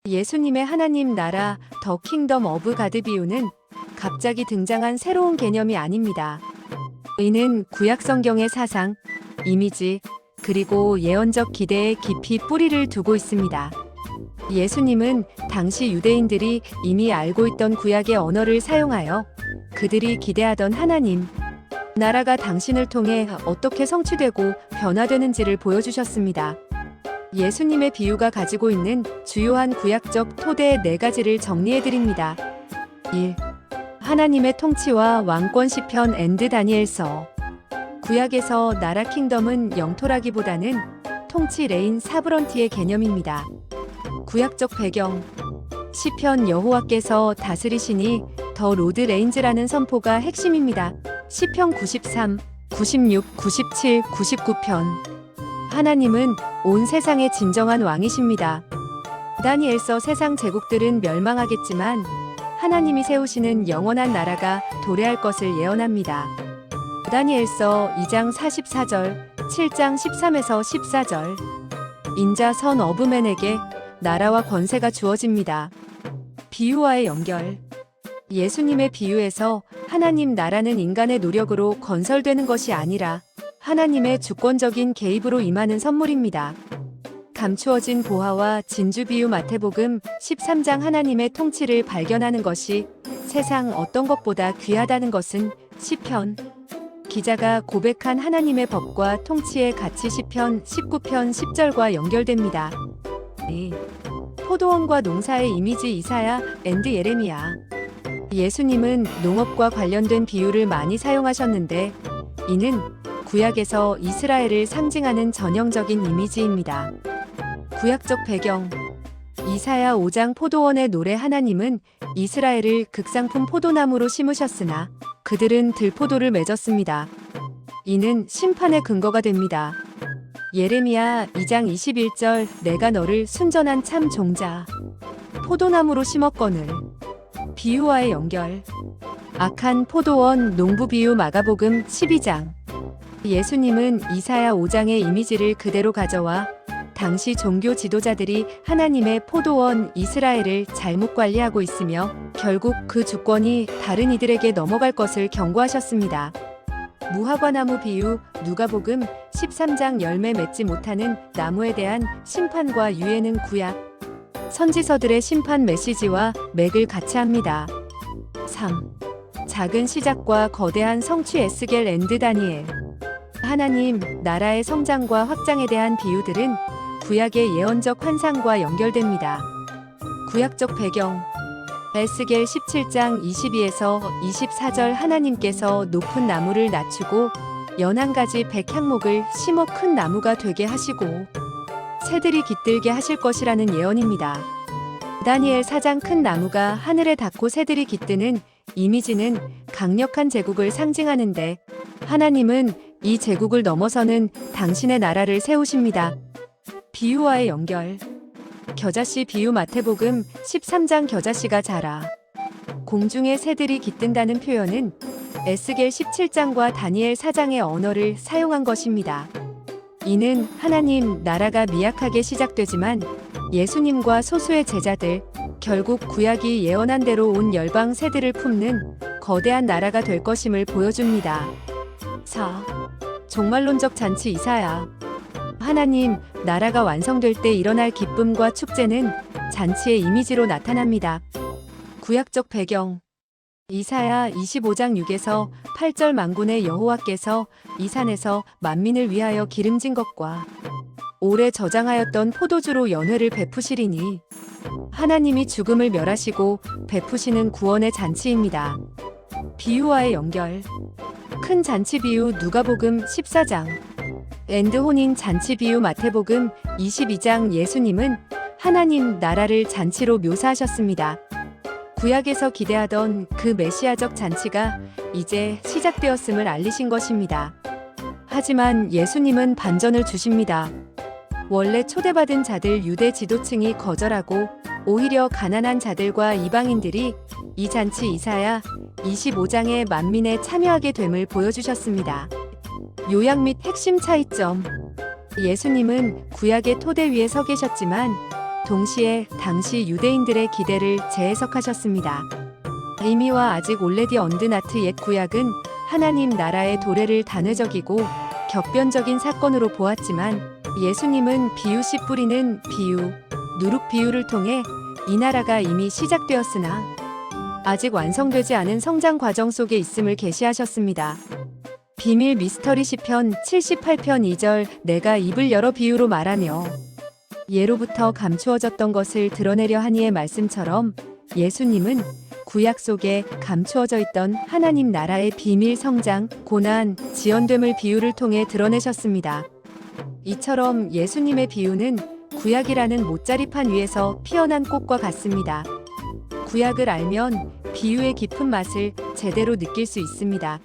예수님의 하나님 나라 더 킹덤 오브 가드 비유는 갑자기 등장한 새로운 개념이 아닙니다. 이는 구약 성경의 사상, 이미지, 그리고 예언적 기대에 깊이 뿌리를 두고 있습니다. 예수님은 당시 유대인들이 이미 알고 있던 구약의 언어를 사용하여 그들이 기대하던 하나님 나라가 당신을 통해 어떻게 성취되고 변화되는지를 보여주셨습니다. 예수님의 비유가 가지고 있는 주요한 구약적 토대 4가지를 정리해드립니다. 1. 하나님의 통치와 왕권 시편 앤드 다니엘서. 구약에서 나라 킹덤은 영토라기보다는 통치 레인 사브런티의 개념입니다. 구약적 배경. 시편 여호와께서 다스리시니 더 로드 레인즈라는 선포가 핵심입니다. 시편 93, 96, 97, 99편. 하나님은 온 세상의 진정한 왕이십니다. 다니엘서 세상 제국들은 멸망하겠지만 하나님이 세우시는 영원한 나라가 도래할 것을 예언합니다. 다니엘서 2장 44절, 7장 13에서 14절. 인자 선 어브맨에게 나라와 권세가 주어집니다. 비유와의 연결. 예수님의 비유에서 하나님 나라는 인간의 노력으로 건설되는 것이 아니라 하나님의 주권적인 개입으로 임하는 선물입니다. 감추어진 보화와 진주 비유 마태복음 13장 하나님의 통치를 발견하는 것이 세상 어떤 것보다 귀하다는 것은 시편 기자가 고백한 하나님의 법과 통치의 가치 시편 19편 10절과 연결됩니다. 포도원과 농사의 이미지 이사야 앤드 예레미야. 예수님은 농업과 관련된 비유를 많이 사용하셨는데 이는 구약에서 이스라엘을 상징하는 전형적인 이미지입니다. 구약적 배경. 이사야 5장 포도원의 노래. 하나님은 이스라엘을 극상품 포도나무로 심으셨으나 그들은 들포도를 맺었습니다. 이는 심판의 근거가 됩니다. 예레미야 2장 21절 내가 너를 순전한 참 종자 포도나무로 심었거늘. 비유와의 연결. 악한 포도원 농부 비유 마가복음 12장. 예수님은 이사야 5장의 이미지를 그대로 가져와 당시 종교 지도자들이 하나님의 포도원 이스라엘을 잘못 관리하고 있으며 결국 그 주권이 다른 이들에게 넘어갈 것을 경고하셨습니다. 무화과나무 비유 누가복음 13장 열매 맺지 못하는 나무에 대한 심판과 유예는 구약 선지서들의 심판 메시지와 맥을 같이 합니다. 3. 작은 시작과 거대한 성취 에스겔 앤드 다니엘. 하나님 나라의 성장과 확장에 대한 비유들은 구약의 예언적 환상과 연결됩니다. 구약적 배경. 에스겔 17장 22에서 24절 하나님께서 높은 나무를 낮추고 연한 가지 백향목을 심어 큰 나무가 되게 하시고 새들이 깃들게 하실 것이라는 예언입니다. 다니엘 4장 큰 나무가 하늘에 닿고 새들이 깃드는 이미지는 강력한 제국을 상징하는데 하나님은 이 제국을 넘어서는 당신의 나라를 세우십니다. 비유와의 연결. 겨자씨 비유 마태복음 13장 겨자씨가 자라 공중에 새들이 깃든다는 표현은 에스겔 17장과 다니엘 4장의 언어를 사용한 것입니다. 이는 하나님 나라가 미약하게 시작되지만 예수님과 소수의 제자들 결국 구약이 예언한 대로 온 열방 새들을 품는 거대한 나라가 될 것임을 보여줍니다. 4. 종말론적 잔치 이사야. 하나님 나라가 완성될 때 일어날 기쁨과 축제는 잔치의 이미지로 나타납니다. 구약적 배경. 이사야 25장 6에서 8절 만군의 여호와께서 이 산에서 만민을 위하여 기름진 것과 오래 저장하였던 포도주로 연회를 베푸시리니 하나님이 죽음을 멸하시고 베푸시는 구원의 잔치입니다. 비유와의 연결. 큰 잔치 비유 누가복음 14장 앤드 혼인 잔치 비유 마태복음 22장. 예수님은 하나님 나라를 잔치로 묘사하셨습니다. 구약에서 기대하던 그 메시아적 잔치가 이제 시작되었음을 알리신 것입니다. 하지만 예수님은 반전을 주십니다. 원래 초대받은 자들 유대 지도층이 거절하고 오히려 가난한 자들과 이방인들이 이 잔치 이사야 25장의 만민에 참여하게 됨을 보여주셨습니다. 요약 및 핵심 차이점. 예수님은 구약의 토대 위에 서 계셨지만 동시에 당시 유대인들의 기대를 재해석하셨습니다. 이미와 아직 올레디 언드나트 옛 구약은 하나님 나라의 도래를 단회적이고 격변적인 사건으로 보았지만 예수님은 비유씨 뿌리는 비유, 누룩 비유를 통해 이 나라가 이미 시작되었으나 아직 완성되지 않은 성장 과정 속에 있음을 계시하셨습니다. 비밀 미스터리 시편 78편 2절 내가 입을 열어 비유로 말하며 예로부터 감추어졌던 것을 드러내려 하니의 말씀처럼 예수님은 구약 속에 감추어져 있던 하나님 나라의 비밀 성장, 고난, 지연됨을 비유를 통해 드러내셨습니다. 이처럼 예수님의 비유는 구약이라는 못자리판 위에서 피어난 꽃과 같습니다. 구약을 알면 비유의 깊은 맛을 제대로 느낄 수 있습니다.